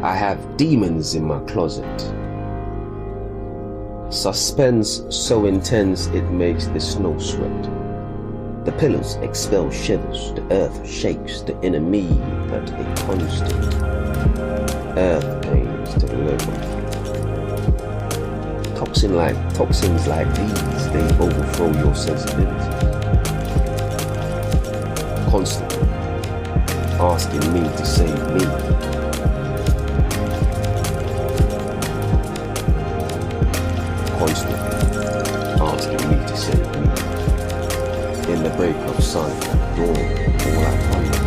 I have demons in my closet. Suspense so intense it makes the snow sweat. The pillars expel shivers, the earth shakes, the enemy at a constant. Earth pains to the liver. Toxins like these, they overthrow your sensibilities. Constantly asking me to save me. Constantly asking me to save me. In the break of sun at dawn, all I ponder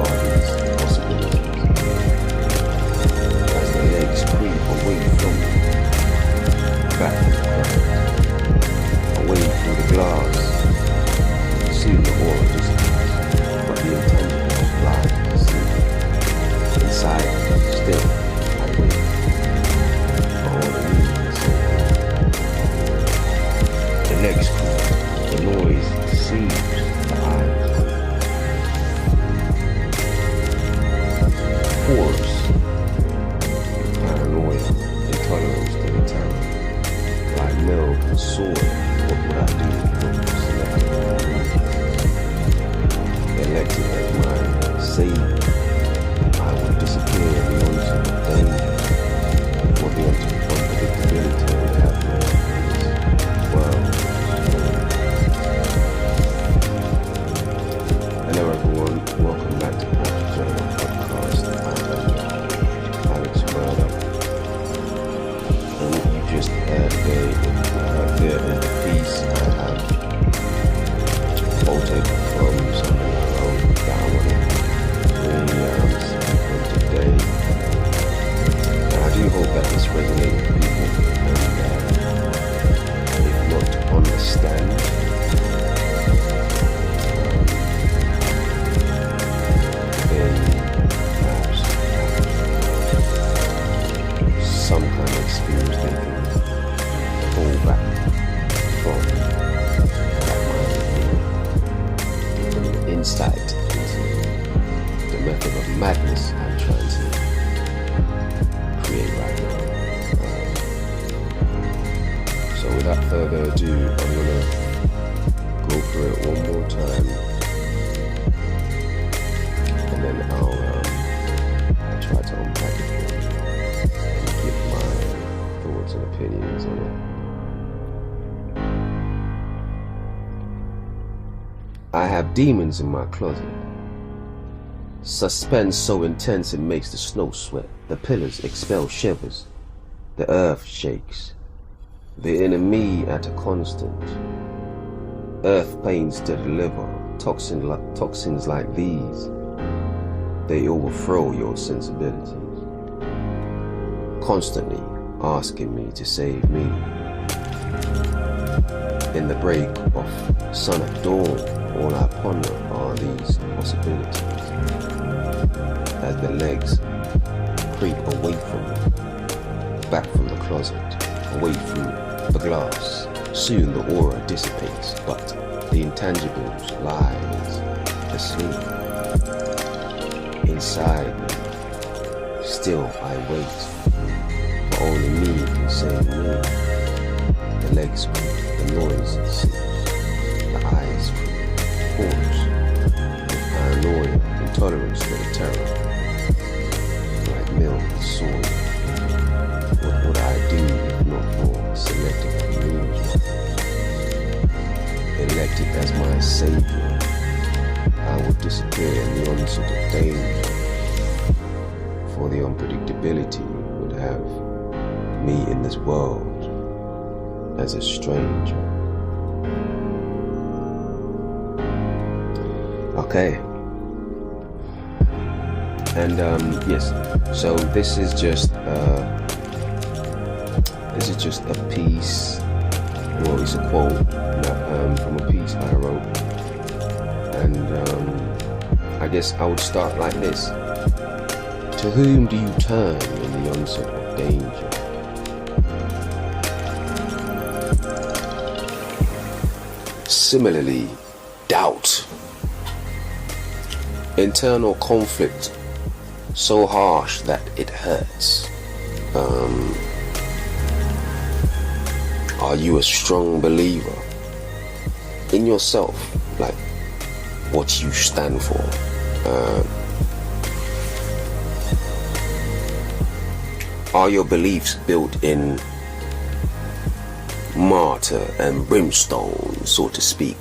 are these possibilities. As the legs creep away from me, back to the crowd, away through the glass, soon the aura dissipates, but the intangible lies asleep. Inside, still, I wait for all the needs. The legs creep, the noise deceives the eyes. Force, paranoia, intolerance to the terror. Like milk and soil, what would I do from selecting? Elected as my savior, I would disappear in the onset of danger. For the unpredictability would have no place. Well, hello everyone, welcome back to Portrait Journal Podcast. I'm Alex Murdoch. And what you just heard there is the piece I have altered from something I wrote that I wanted to speak on today. And I do hope that this resonates with people, and if not to understand, then perhaps some kind of experience they can pull back from that might give them insight into the method of madness I'm trying to create right now. So without further ado, I'm gonna go through it one more time, and then I'll try to unpack it and give my thoughts and opinions on it. I have demons in my closet. Suspense so intense it makes the snow sweat. The pillars expel shivers. The earth shakes. The enemy at a constant. Earth pains to deliver. Toxins like these, they overthrow your sensibilities. Constantly asking me to save me. In the break of sun at dawn, all I ponder are these possibilities. As the legs creep away from me, back from the closet, away through the glass. Soon the aura dissipates, but the intangibles lies asleep. Inside me, still I wait, for only me can save me. The legs creep, the noise ceases, the eyes creep, pause, with paranoia, intolerance to the terror. Like milk and soil, what would I do if not for selective community? Elected as my savior, I would disappear in the onset of danger. For the unpredictability would have me in this world as a stranger. Okay. And yes, so this is just a piece, well, it's a quote from a piece I wrote, and I guess I would start like this. To whom do you turn in the onset of danger? Similarly, doubt, internal conflict so harsh that it hurts? Are you a strong believer in yourself, like what you stand for? Are your beliefs built in martyr and brimstone, so to speak?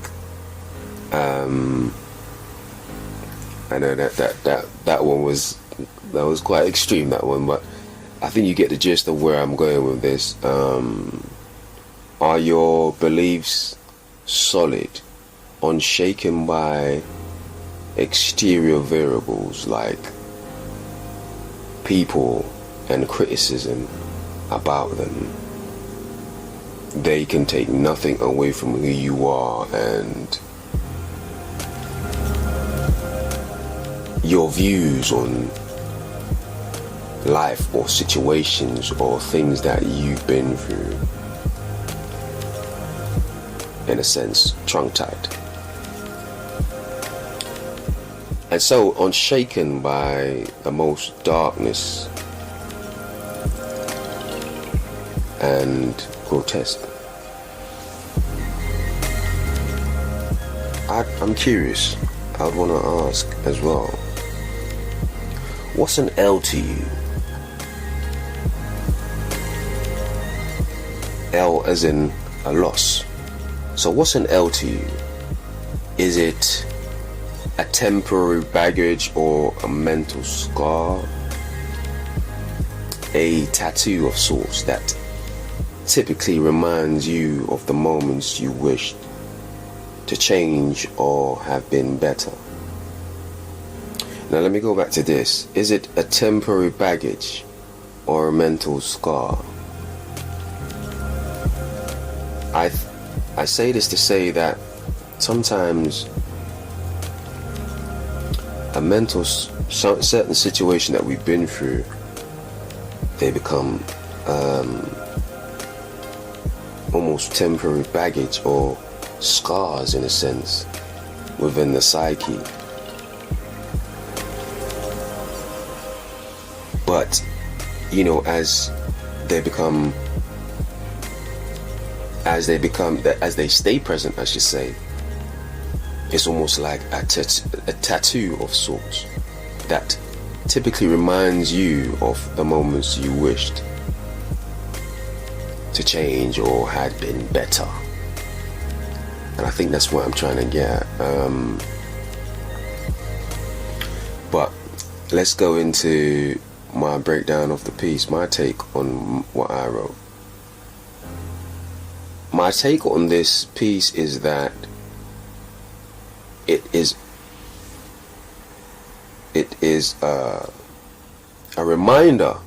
I know that one was quite extreme, that one, but I think you get the gist of where I'm going with this. Are your beliefs solid, unshaken by exterior variables like people and criticism about them? They can take nothing away from who you are and your views on life or situations or things that you've been through, in a sense, trunk-tied. And so unshaken by the most darkness and grotesque. I'm curious, I would want to ask as well, what's an L to you? L as in a loss. So what's an L to you? Is it a temporary baggage or a mental scar? A tattoo of sorts that typically reminds you of the moments you wished to change or have been better. Now let me go back to this. Is it a temporary baggage or a mental scar? I say this to say that sometimes a certain situation that we've been through, they become almost temporary baggage or scars, in a sense, within the psyche. But as they stay present, I should say, it's almost like a tattoo of sorts that typically reminds you of the moments you wished to change or had been better. And I think that's what I'm trying to get at. But let's go into my breakdown of the piece, my take on what I wrote. My take on this piece is that it is a reminder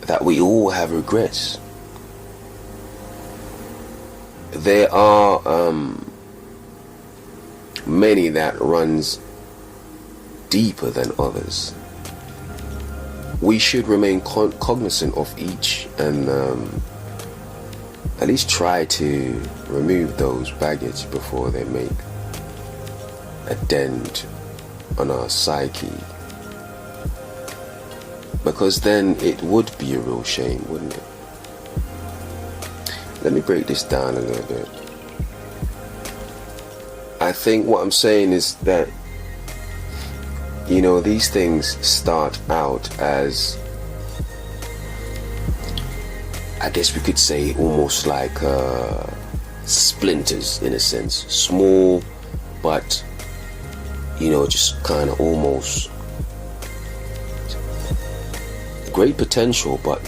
that we all have regrets. There are many that runs deeper than others. We should remain cognizant of each and at least try to remove those baggage before they make a dent on our psyche, because then it would be a real shame, wouldn't it? Let me break this down a little bit. I think what I'm saying is that these things start out as, I guess we could say, almost like splinters, in a sense. Small, but just kind of almost great potential, but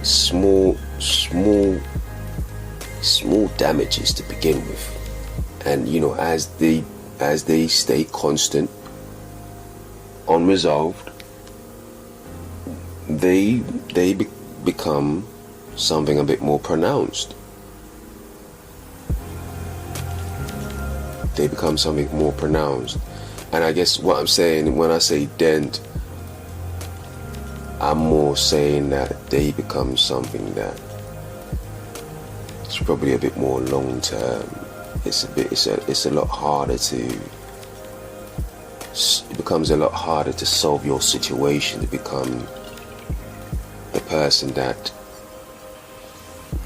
small damages to begin with. And as they stay constant, unresolved, they become something a bit more pronounced. They become something more pronounced. And I guess what I'm saying when I say dent, I'm more saying that they become something that it's probably a bit more long term. It's a lot harder to it becomes a lot harder to solve your situation, to become the person that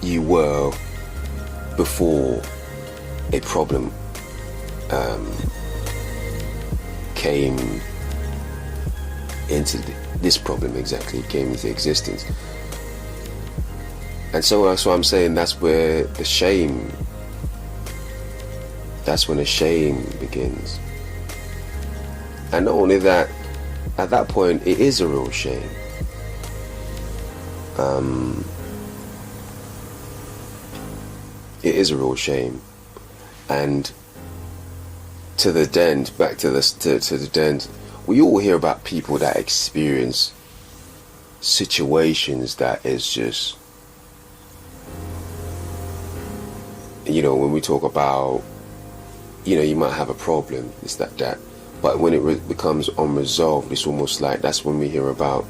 you were before a problem came into this problem exactly came into existence. And so that's why I'm saying that's where the shame, that's when the shame begins. And not only that, at that point it is a real shame. It is a real shame. And to the dent, back to the dent, we all hear about people that experience situations that is just, you know, when we talk about, you know, you might have a problem, it's that, but when it becomes unresolved, it's almost like that's when we hear about,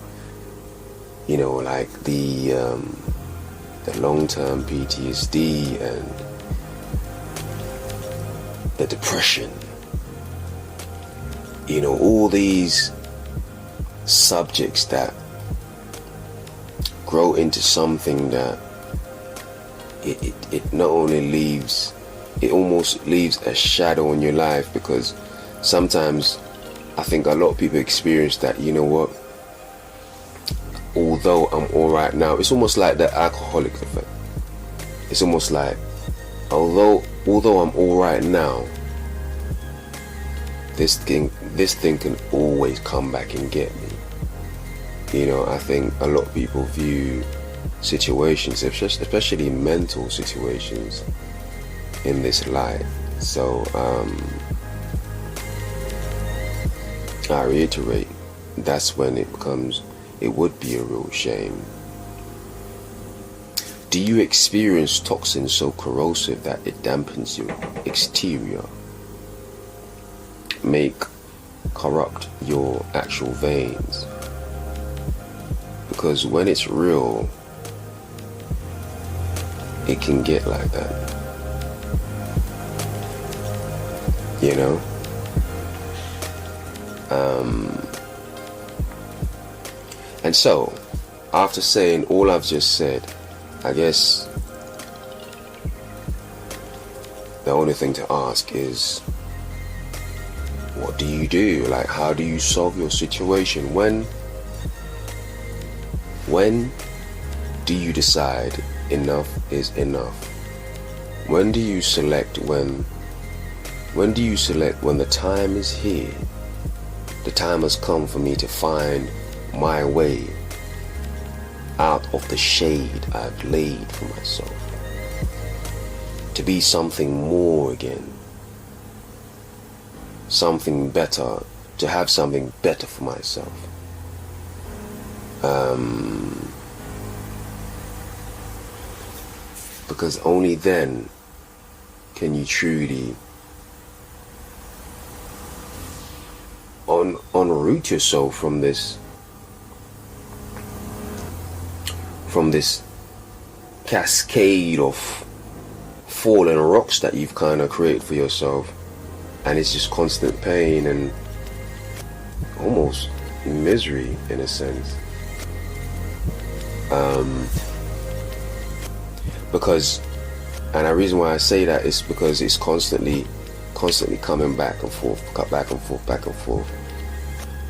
you know, like the long-term PTSD and the depression, you know, all these subjects that grow into something that it not only leaves, it almost leaves a shadow in your life, because sometimes I think a lot of people experience that, you know what, although I'm alright now, it's almost like the alcoholic effect. It's almost like, although I'm alright now, this thing can always come back and get me. You know, I think a lot of people view situations, especially mental situations, in this light. So I reiterate, that's when it would be a real shame. Do you experience toxins so corrosive that it dampens your exterior, corrupt your actual veins? Because when it's real, it can get like that, you know. And so, after saying all I've just said, I guess the only thing to ask is, what do you do? Like, how do you solve your situation? When do you decide enough is enough? When do you select when do you select when the time is here? The time has come for me to find my way out of the shade I've laid for myself, to be something more again, something better, to have something better for myself. Because only then can you truly unroot yourself from this cascade of fallen rocks that you've kind of created for yourself, and it's just constant pain and almost misery in a sense. Because, and the reason why I say that is because it's constantly coming back and forth, back and forth,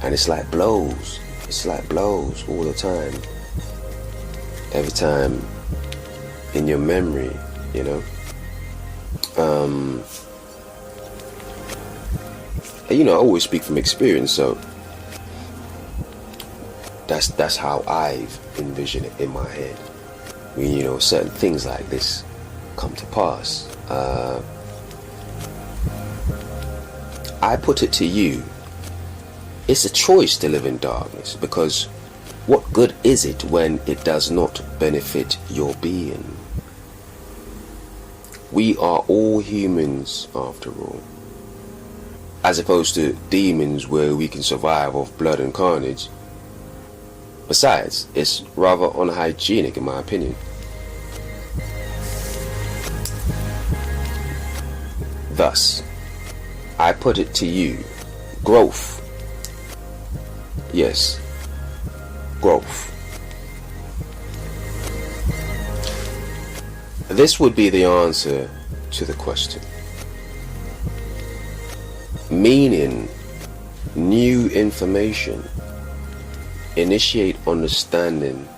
and it's like blows. It's like blows all the time. Every time in your memory, you know. You know, I always speak from experience, so that's how I've envisioned it in my head. When, you know, certain things like this come to pass. I put it to you, it's a choice to live in darkness, because what good is it when it does not benefit your being? We are all humans after all, as opposed to demons where we can survive off blood and carnage. Besides, it's rather unhygienic in my opinion. Thus, I put it to you, growth. Yes, growth. This would be the answer to the question. Meaning, new information, initiate understanding,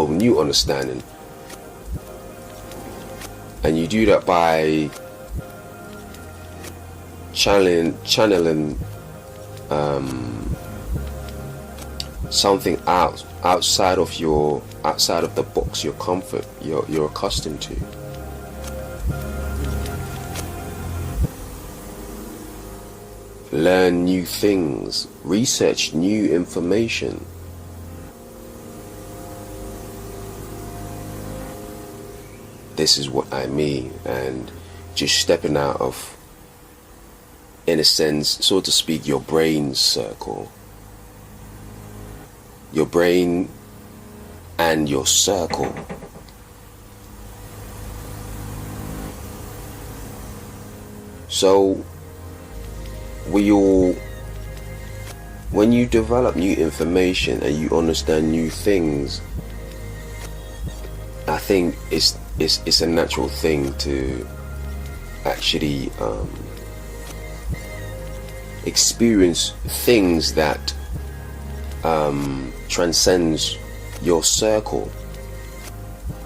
new understanding, and you do that by channeling something outside of the box, your comfort, you're accustomed to. Learn new things, research new information. This is what I mean, and just stepping out of, in a sense, so to speak, your brain circle. Your brain and your circle. So when you develop new information and you understand new things, I think it's a natural thing to actually experience things that transcends your circle,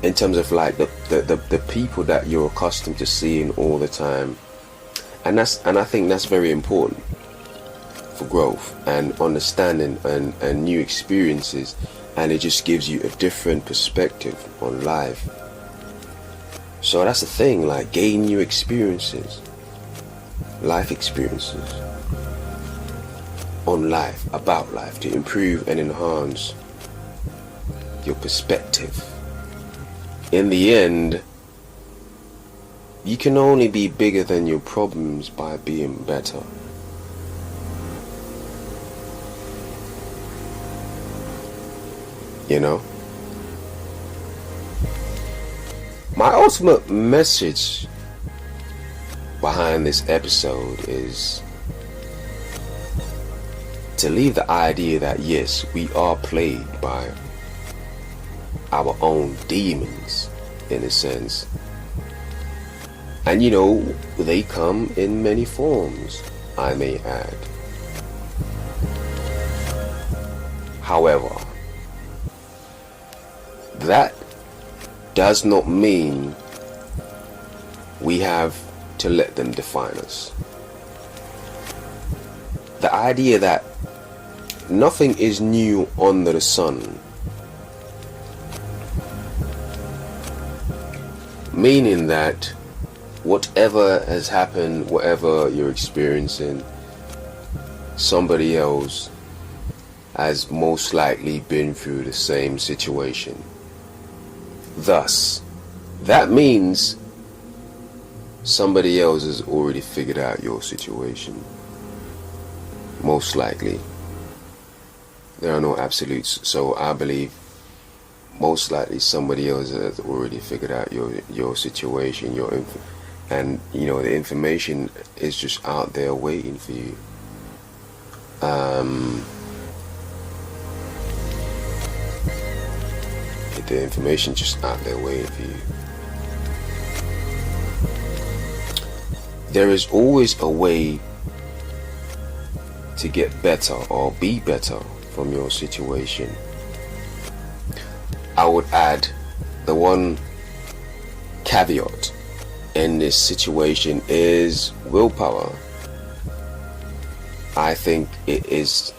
in terms of like the people that you're accustomed to seeing all the time, and I think that's very important for growth and understanding and new experiences, and it just gives you a different perspective on life. So that's the thing, like, gain new experiences, life experiences on life, about life, to improve and enhance your perspective. In the end, you can only be bigger than your problems by being better. You know? My ultimate message behind this episode is to leave the idea that yes, we are plagued by our own demons, in a sense. And you know, they come in many forms, I may add. However, that does not mean we have to let them define us. The idea that nothing is new under the sun, meaning that whatever has happened, whatever you're experiencing, somebody else has most likely been through the same situation. Thus, that means somebody else has already figured out your situation. Most likely. There are no absolutes, so I believe most likely somebody else has already figured out your situation, and you know, the information is just out there waiting for you. The information just out there waiting for you. There is always a way to get better or be better from your situation. I would add the one caveat in this situation is willpower. I think it is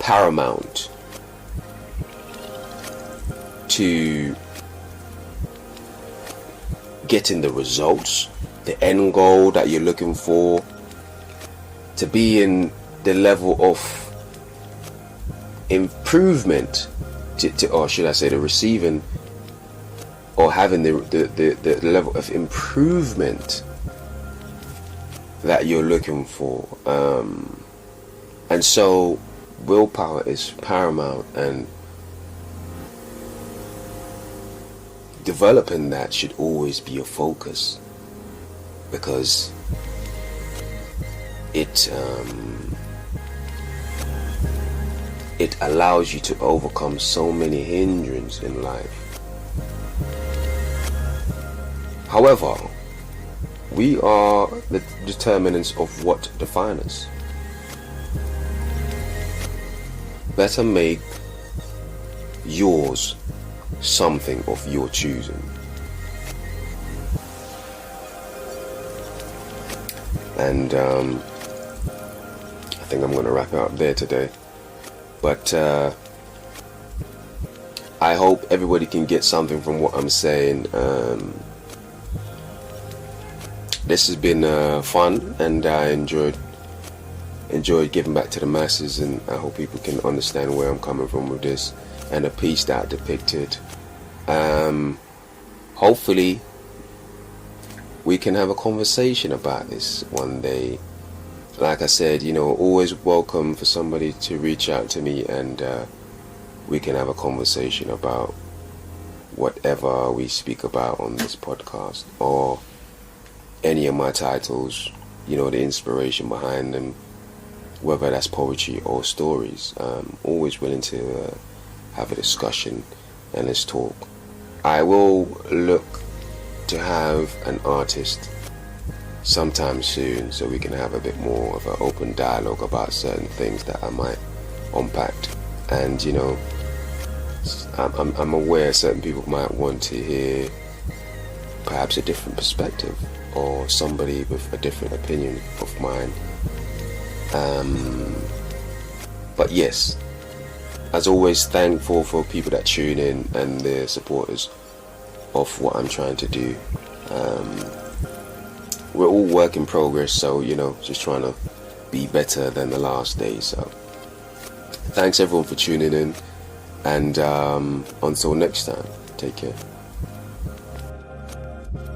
paramount to getting the results, the end goal that you're looking for, to be in the level of improvement, or should I say the receiving or having the level of improvement that you're looking for. And so willpower is paramount, and developing that should always be a focus. because it allows you to overcome so many hindrances in life. However, we are the determinants of what define us. Better make yours something of your choosing. And I think I'm going to wrap it up there today. But I hope everybody can get something from what I'm saying. This has been fun, and I enjoyed giving back to the masses, and I hope people can understand where I'm coming from with this and the piece that I depicted. Hopefully we can have a conversation about this one day. Like I said, always welcome for somebody to reach out to me, and we can have a conversation about whatever we speak about on this podcast, or any of my titles, the inspiration behind them, whether that's poetry or stories. Always willing to have a discussion, and let's talk. I will look to have an artist sometime soon, so we can have a bit more of an open dialogue about certain things that I might unpack. And I'm aware certain people might want to hear perhaps a different perspective, or somebody with a different opinion of mine. But yes, as always, thankful for people that tune in and the supporters of what I'm trying to do. We're all work in progress, so just trying to be better than the last day. So thanks everyone for tuning in, and until next time, take care.